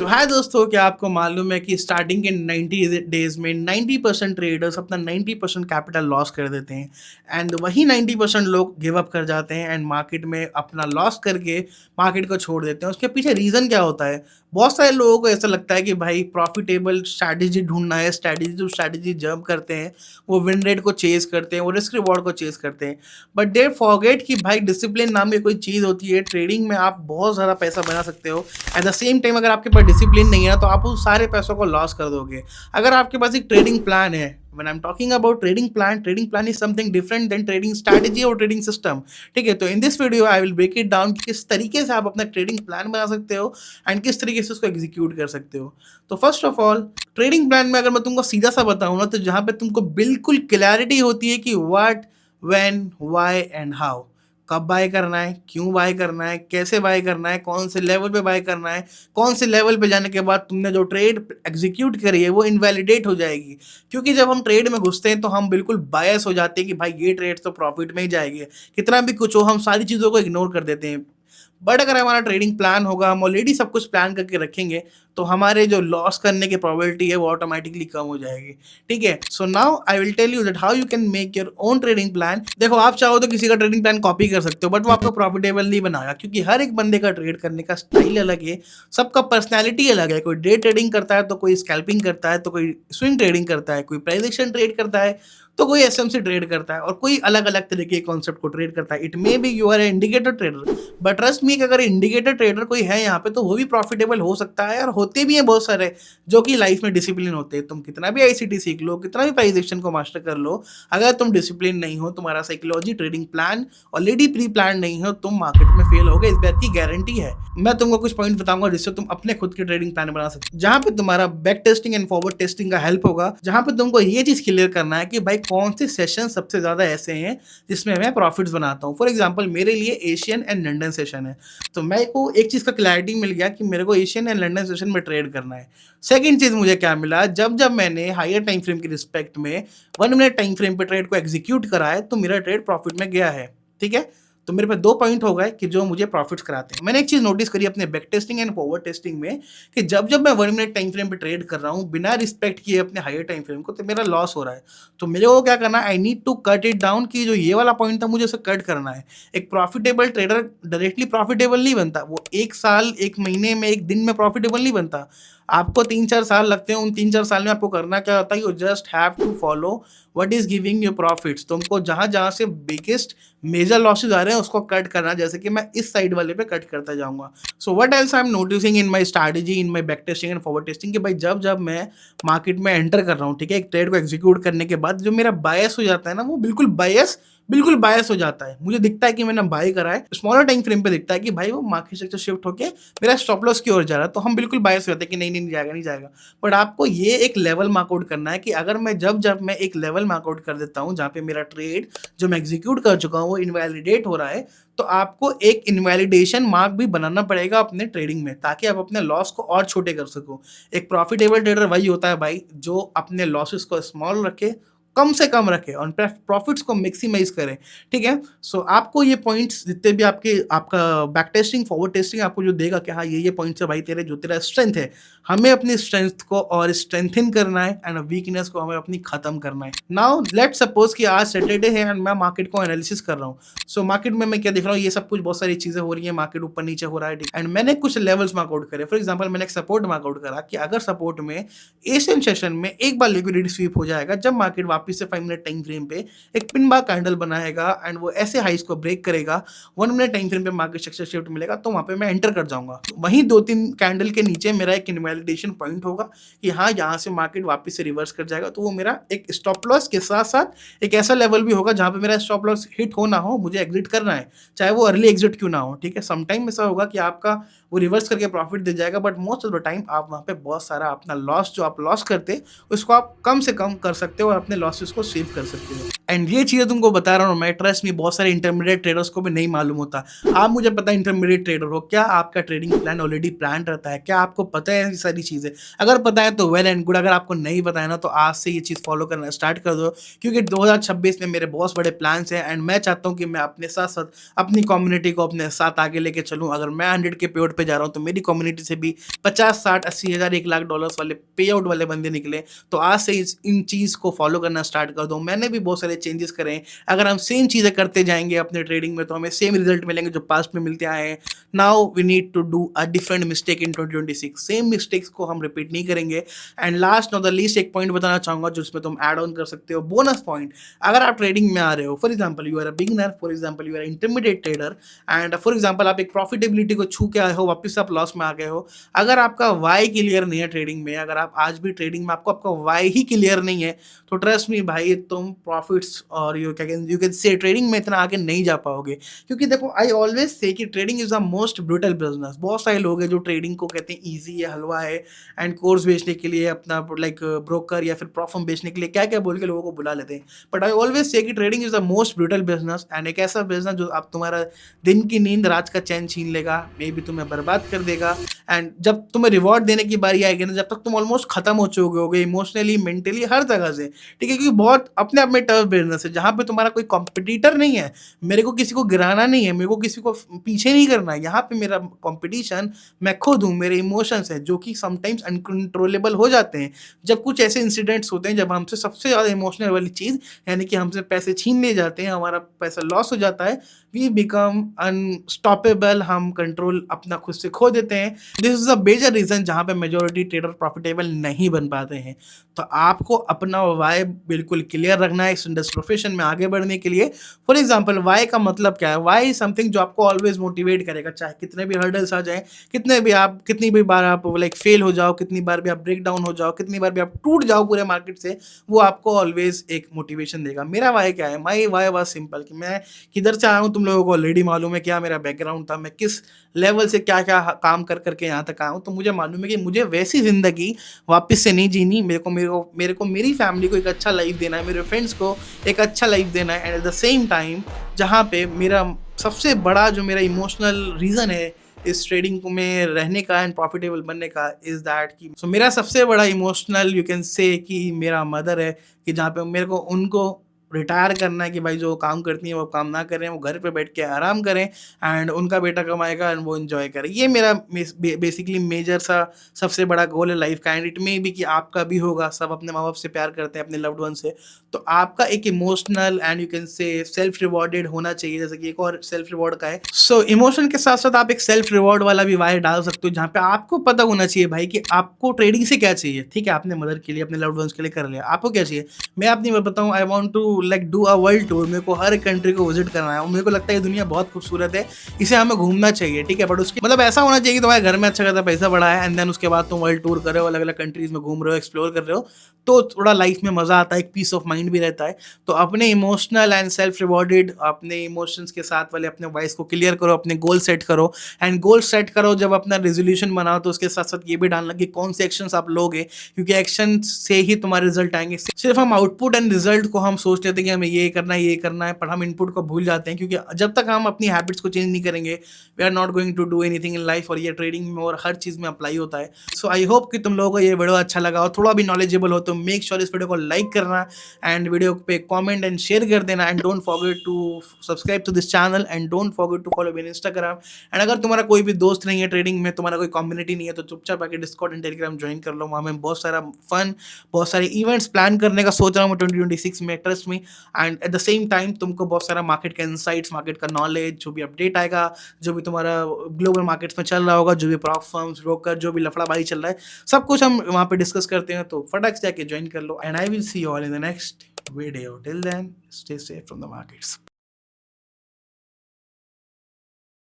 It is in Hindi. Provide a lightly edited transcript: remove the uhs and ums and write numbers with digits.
सो हाय दोस्तों, क्या आपको मालूम है कि स्टार्टिंग के 90 डेज में 90% ट्रेडर्स अपना 90% कैपिटल लॉस कर देते हैं एंड वही 90% लोग गिव अप कर जाते हैं एंड मार्केट में अपना लॉस करके मार्केट को छोड़ देते हैं। उसके पीछे रीज़न क्या होता है? बहुत सारे लोगों को ऐसा लगता है कि भाई प्रॉफिटेबल स्ट्रैटेजी ढूंढना है, स्ट्रैटेजी जंप करते हैं, वो विन रेट को चेज करते हैं, वो रिस्क रिवॉर्ड को चेज करते हैं, बट दे फॉरगेट कि भाई डिसिप्लिन नाम की कोई चीज़ होती है। ट्रेडिंग में आप बहुत ज़्यादा पैसा बना सकते हो, एट द सेम टाइम अगर आपके पास डिसिप्लिन नहीं है ना तो आप उस सारे पैसों को लॉस कर दोगे। अगर आपके पास एक ट्रेडिंग प्लान है, when I'm talking about trading plan is something different than trading strategy और trading system। ठीक है, तो in this video I will break it down कि किस तरीके से आप अपना ट्रेडिंग प्लान बना सकते हो एंड किस तरीके से उसको एग्जीक्यूट कर सकते हो। तो first of all, trading plan में अगर मैं तुमको सीधा सा बताऊं ना, तो जहां पे तुमको बिल्कुल क्लैरिटी होती है कि what, when, why and how, कब बाय करना है, क्यों बाय करना है, कैसे बाय करना है, कौन से लेवल पे बाय करना है, कौन से लेवल पे जाने के बाद तुमने जो ट्रेड एग्जीक्यूट करी है वो इनवैलिडेट हो जाएगी। क्योंकि जब हम ट्रेड में घुसते हैं तो हम बिल्कुल बायस हो जाते हैं कि भाई ये ट्रेड तो प्रॉफिट में ही जाएगी, कितना भी कुछ हो हम सारी चीज़ों को इग्नोर कर देते हैं। बट अगर हमारा ट्रेडिंग प्लान होगा, हम ऑलरेडी सब कुछ प्लान करके रखेंगे, तो हमारे जो लॉस करने की प्रोबेबिलिटी है वो ऑटोमेटिकली कम हो जाएगी। ठीक है, so now I will tell you that how you can make your own trading plan. देखो, आप चाहो तो किसी का ट्रेडिंग प्लान कॉपी कर सकते हो, बट वो आपको प्रॉफिटेबल नहीं बनाएगा, क्योंकि हर एक बंदे का ट्रेड करने का स्टाइल अलग है, सबका पर्सनैलिटी अलग है। कोई डे ट्रेडिंग करता है तो कोई स्कैल्पिंग करता है, तो कोई स्विंग ट्रेडिंग करता है, कोई प्राइस एक्शन ट्रेड करता है, तो कोई एसएमसी ट्रेड करता है, और कोई अलग अलग तरीके के कॉन्सेप्ट को ट्रेड करता है। It may be you are indicator trader, but trust me कि अगर इंडिकेटर ट्रेडर कोई है यहाँ पे तो वो भी प्रॉफिटेबल हो सकता है, और होते भी हैं बहुत सारे जो कि लाइफ में डिसिप्लिन होते हैं। तुम कितना भी आईसीटी सीख लो, कितना भी प्राइस एक्शन को मास्टर कर लो, अगर तुम डिसिप्लिन नहीं हो, तुम्हारा psychology trading plan already pre plan नहीं हो, तुम मार्केट में फेल होगे, इस बात की गारंटी है। मैं तुमको कुछ पॉइंट बताऊंगा जिससे तुम अपने खुद के ट्रेडिंग प्लान बना सकते हो, जहां पे तुम्हारा back testing and forward testing का हेल्प होगा, जहां पे तुमको ये चीज क्लियर करना है कि भाई कौन से सेशन सबसे ज्यादा ऐसे हैं जिसमें मैं प्रॉफिट्स बनाता हूँ। फॉर एग्जाम्पल, मेरे लिए एशियन एंड लंडन सेशन है, तो मेरे को एक चीज का क्लैरिटी मिल गया कि मेरे को एशियन एंड लंडन सेशन में ट्रेड करना है। सेकंड चीज मुझे क्या मिला, जब जब मैंने हायर टाइम फ्रेम की रिस्पेक्ट में 1 मिनट टाइम फ्रेम पे ट्रेड को एग्जीक्यूट करा है, तो मेरा ट्रेड प्रॉफिट में गया है। ठीक है, तो मेरे पे 2 पॉइंट हो गए कि जो मुझे प्रॉफिट्स कराते हैं। मैंने एक चीज नोटिस करी अपने back testing and forward testing में कि जब जब मैं 1 मिनट टाइम फ्रेम पे ट्रेड कर रहा हूँ बिना रिस्पेक्ट किए अपने हायर टाइम फ्रेम को, तो मेरा लॉस हो रहा है। तो मेरे को क्या करना है, I need to cut it down, कि जो ये वाला पॉइंट था मुझे उसे कट करना है। एक प्रॉफिटेबल ट्रेडर डायरेक्टली प्रॉफिटेबल नहीं बनता, वो 1 साल 1 महीने में 1 दिन में प्रॉफिटेबल नहीं बनता। आपको 3-4 साल लगते हैं। उन 3-4 साल में आपको करना क्या होता है, you just have to follow what is giving you profits. तुमको जहां जहां से बिगेस्ट मेजर लॉसेज आ रहे हैं उसको कट करना, जैसे कि मैं इस साइड वाले पे कट करता जाऊंगा। So what else I am noticing in my strategy, in my back testing and forward testing, कि भाई जब जब मैं मार्केट में एंटर कर रहा हूँ, ठीक है, एक ट्रेड को एग्जीक्यूट करने के बाद जो मेरा बायस हो जाता है ना, वो बिल्कुल बायस हो जाता है। मुझे दिखता है कि मैंने बाय करा है, स्मॉलर टाइम फ्रेम पे दिखता है कि भाई वो मार्केट सेक्टर शिफ्ट होके मेरा स्टॉप लॉस की ओर जा रहा है, तो हम बिल्कुल बायस हो जाते हैं कि नहीं नहीं नहीं जाएगा, नहीं जाएगा। बट आपको ये एक लेवल मार्कआउट करना है कि अगर मैं जब जब मैं एक लेवल मार्कआउट कर देता हूँ जहाँ पे मेरा ट्रेड जो मैं एग्जीक्यूट कर चुका हूँ वो इनवैलिडेट हो रहा है, तो आपको एक इनवैलिडेशन मार्क भी बनाना पड़ेगा अपने ट्रेडिंग में, ताकि आप अपने लॉस को और छोटे कर सको। एक प्रॉफिटेबल ट्रेडर वही होता है भाई जो अपने लॉसेस को स्मॉल रखे, कम से कम रखे, और प्रॉफिट्स को मैक्सिमाइज करें। ठीक है, सो आपको ये पॉइंट्स जितने भी आपका बैक टेस्टिंग फॉरवर्ड टेस्टिंग आपको जो देगा कि हाँ ये पॉइंट्स है भाई तेरे, जो तेरा स्ट्रेंथ है, हमें अपनी स्ट्रेंथ को और स्ट्रेंथन करना है एंड वीकनेस को हमें अपनी खत्म करना है। नाउ लेट्स सपोज कि आज सैटरडे है एंड मैं मार्केट को एनालिसिस कर रहा हूँ। सो मार्केट में मैं क्या देख रहा हूँ, ये सब कुछ बहुत सारी चीजें हो रही है, मार्केट ऊपर नीचे हो रहा है, एंड मैंने कुछ लेवल्स मार्कआउट करे। फॉर एग्जाम्पल, मैंने एक सपोर्ट मार्कआउट करा कि अगर सपोर्ट में एशियन सेशन में एक बार लिक्विडिटी स्वीप हो जाएगा, जब मार्केट वापस से 5 मिनट टाइम फ्रेम पे एक पिन बार कैंडल बनाएगा एंड वो ऐसे हाइस को ब्रेक करेगा, 1 मिनट टाइम फ्रेम पे मार्केट स्ट्रक्चर शिफ्ट मिलेगा, तो वहां पे मैं एंटर कर जाऊंगा। वहीं 2-3 कैंडल के नीचे मेरा एक इनवैलिडेशन पॉइंट होगा कि हाँ यहाँ से मार्केट वापस से रिवर्स कर जाएगा, तो वो मेरा एक स्टॉप लॉस के साथ साथ एक ऐसा लेवल भी होगा जहां पे मेरा स्टॉप लॉस हिट हो ना हो, मुझे एग्जिट करना है, चाहे वो अर्ली एग्जिट क्यों ना हो। ठीक है, समटाइम ऐसा होगा कि आपका वो रिवर्स करके प्रॉफिट दे जाएगा, but most of the time आप वहाँ पे बहुत सारा अपना लॉस जो आप लॉस करते उसको आप कम से कम कर सकते हो और अपने लॉसेस को सेव कर सकते हो। एंड ये चीज़ें तुमको बता रहा हूँ मैं, ट्रस्ट में बहुत सारे इंटरमीडिएट ट्रेडर्स को भी नहीं मालूम होता। आप मुझे पता है इंटरमीडिएट ट्रेडर हो, क्या आपका ट्रेडिंग प्लान ऑलरेडी प्लान रहता है? क्या आपको पता है ये सारी चीज़ें? अगर पता है तो वेल एंड गुड, अगर आपको नहीं पता है ना तो आज से ये चीज़ फॉलो करना स्टार्ट कर दो, क्योंकि 2026 में मेरे बहुत बड़े प्लान्स हैं एंड मैं चाहता हूँ कि मैं अपने साथ-साथ अपनी कम्युनिटी को अपने साथ आगे लेके चलूँ। अगर मैं 100 के पे आउट पे जा रहा हूँ तो मेरी कम्युनिटी से भी 50, 60, 80 हज़ार, 1 लाख डॉलर्स वाले पे आउट वाले बंदे निकले। तो आज से इन चीज़ को फॉलो करना स्टार्ट कर दो। मैंने भी बहुत सारे चेंजेस करे हैं। अगर हम सेम चीज़ें करते जाएँगे अपने ट्रेडिंग में तो हमें सेम रिजल्ट मिलेंगे जो पास्ट में मिलते आए हैं। Now we need to do a different mistake in 2026। Same mistakes को हम रिपीट नहीं करेंगे। And last not the least एक पॉइंट बताना चाहूँगा जिसमें तुम ऐड ऑन कर सकते हो, बोनस पॉइंट। अगर आप ट्रेडिंग में आ रहे हो, for example you are a beginner, for example you are intermediate trader and for example आप एक प्रॉफिटेबिलिटी को छू के आए हो, वापस आप लॉस में आ गए हो। अगर आपका वाई क्लियर नहीं है ट्रेडिंग में, अगर आप आज भी ट्रेडिंग में आपको आपका वाई ही क्लियर नहीं है, तो ट्रस्ट मी भाई, तुम प्रॉफिट्स और यू कैन से ट्रेडिंग में इतना आगे नहीं जा पाओगे। क्योंकि देखो, आई ऑलवेज से कि trading is the most brutal business. बहुत सारे लोग हैं जो ट्रेडिंग को कहते हैं ईजी है, हलवा है, एंड कोर्स बेचने के लिए अपना लाइक ब्रोकर या फिर प्रॉफर्म बेचने के लिए क्या क्या बोल के लोगों को बुला लेते हैं। बट आई ऑलवेज से कि trading is the most brutal business and एक ऐसा बिजनेस जो आप तुम्हारा दिन की नींद, रात का चैन छीन लेगा, मे बी तुम्हें बर्बाद कर देगा। एंड जब तुम्हें रिवॉर्ड देने की बारी आएगी ना, जब तक तुम ऑलमोस्ट खत्म हो चुके होगे इमोशनली, मेंटली, हर जगह से, ठीक है, क्योंकि बहुत अपने आप में टफ बिजनेस है जहाँ पे तुम्हारा कोई कॉम्पिटिटर नहीं है। मेरे को किसी को गिराना नहीं है, मेरे को किसी को पीछे नहीं करना है। यहाँ पे मेरा कॉम्पिटिशन मैं खुद हूँ, मेरे इमोशंस हैं जो कि समटाइम्स अनकंट्रोलेबल हो जाते हैं। जब कुछ ऐसे इंसिडेंट्स होते हैं जब हमसे सबसे ज़्यादा इमोशनल वाली चीज़, यानी कि हमसे पैसे छीन लिए जाते हैं, हमारा पैसा लॉस हो जाता है, वी बिकम अनस्टॉपेबल, हम कंट्रोल अपना खुद से खो देते हैं। This is a major reason जहाँ पे मेजोरिटी ट्रेडर प्रॉफिटेबल नहीं बन पाते हैं। तो आपको अपना वाई बिल्कुल क्लियर रखना है इस प्रोफेशन में आगे बढ़ने के लिए। फॉर एग्जाम्पल, वाई का मतलब क्या है? वाई इज समथिंग जो आपको ऑलवेज मोटिवेट करेगा, चाहे कितने भी हर्डल्स आ जाएं, कितनी भी बार आप लाइक फेल हो जाओ, कितनी बार भी आप ब्रेक डाउन हो जाओ, कितनी बार भी आप टूट जाओ पूरे मार्केट से, वो आपको ऑलवेज एक मोटिवेशन देगा। मेरा वाई क्या है? माई वाई वाज सिंपल कि मैं किधर से आया हूँ, तुम लोगों को ऑलरेडी मालूम है क्या मेरा बैकग्राउंड था, मैं किस लेवल से क्या क्या काम कर करके यहाँ तक आया हूँ। तो मुझे मालूम है कि मुझे वैसी ज़िंदगी वापस से नहीं जीनी। मेरे को मेरी फैमिली को एक अच्छा लाइफ देना है, मेरे फ्रेंड्स को एक अच्छा लाइफ देना है, and at the same time जहाँ पे मेरा सबसे बड़ा जो मेरा इमोशनल रीज़न है इस ट्रेडिंग में रहने का एंड प्रॉफिटेबल बनने का, इज़ दैट कि मेरा सबसे बड़ा इमोशनल यू कैन से कि मेरा मदर है, कि जहाँ पे मेरे को उनको रिटायर करना है कि भाई जो काम करती हैं वो काम ना करें, वो घर पे बैठ के आराम करें एंड उनका बेटा कमाएगा एंड वो एंजॉय करें। ये मेरा बेसिकली मेजर सा सबसे बड़ा गोल है लाइफ का। एंड इट मे बी कि आपका भी होगा। सब अपने माँ बाप से प्यार करते हैं, अपने लव्ड वन से, तो आपका एक emotional and you can say self rewarded होना चाहिए, जैसे कि एक और सेल्फ रिवॉर्ड का है। सो इमोशन के साथ साथ आप एक सेल्फ रिवॉर्ड वाला भी वायर डाल सकते हो, जहाँ पे आपको पता होना चाहिए भाई कि आपको ट्रेडिंग से क्या चाहिए। ठीक है, आपने मदर के लिए, अपने लव्ड वंस के लिए कर लिया, आपको क्या चाहिए? मैं अपनी बात बताऊं, I want to like do a world tour. मेरे को हर कंट्री को विजिट करना है, मेरे को लगता है ये दुनिया बहुत खूबसूरत है, इसे हमें घूमना चाहिए। ठीक है, बट उसके मतलब ऐसा होना चाहिए कि तुम्हारे घर में अच्छा खासा पैसा बढ़ा है एंड देन उसके बाद तुम वर्ल्ड टूर कर रहे हो, अलग अलग कंट्रीज में घूम रहे हो, एक्सप्लोर कर रहे हो, तो थोड़ा लाइफ में मजा आता है, एक पीस ऑफ माइंड भी रहता है। तो अपने इमोशनल एंड सेल्फ रिवॉर्डेड, अपने इमोशंस के साथ वाले अपने वॉइस को क्लियर करो, अपने गोल सेट करो। एंड गोल सेट करो जब अपना रेजोल्यूशन बनाओ तो उसके साथ साथ ये भी डालना कि कौन से एक्शंस आप लोगे, क्योंकि एक्शन से ही तुम्हारे रिजल्ट आएंगे। सिर्फ हम आउटपुट एंड रिजल्ट को हम सोच लेते हैं कि हमें ये करना है, पर हम इनपुट को भूल जाते हैं, क्योंकि जब तक हम अपनी हैबिट्स को चेंज नहीं करेंगे, we are not going to do anything in life. और ये ट्रेडिंग में और हर चीज़ में अप्लाई होता है। सो आई होप कि तुम लोगों को ये वीडियो अच्छा लगा और थोड़ा भी नॉलेजेबल हो, तो मेक श्योर इस वीडियो को लाइक करना एंड वीडियो पे कमेंट एंड शेयर कर देना। And don't forget to subscribe to this channel and don't forget to follow me in Instagram. एंड अगर तुम्हारा कोई भी दोस्त नहीं है ट्रेडिंग में, तुम्हारा कोई कम्युनिटी नहीं है, तो चुपचाप आके डिस्कॉर्ड एंड टेलीग्राम ज्वाइन कर लो। वहाँ में बहुत सारा फन, बहुत सारे इवेंट्स प्लान करने का सोच रहा हूँ 2026 में, trust me. And at the same time तुमको बहुत सारा मार्केट का इंसाइट्स, मार्केट का नॉलेज, जो भी अपडेट आएगा, जो भी तुम्हारा ग्लोबल मार्केट्स में चल रहा होगा, जो भी प्रॉप फर्म्स, ब्रोकर, जो भी लफड़ाबाजी चल रहा है, सब कुछ हम वहाँ पे डिस्कस करते हैं। तो फटाक से जाके ज्वाइन कर लो and I will see you all in the next video. Till then, stay safe from the markets.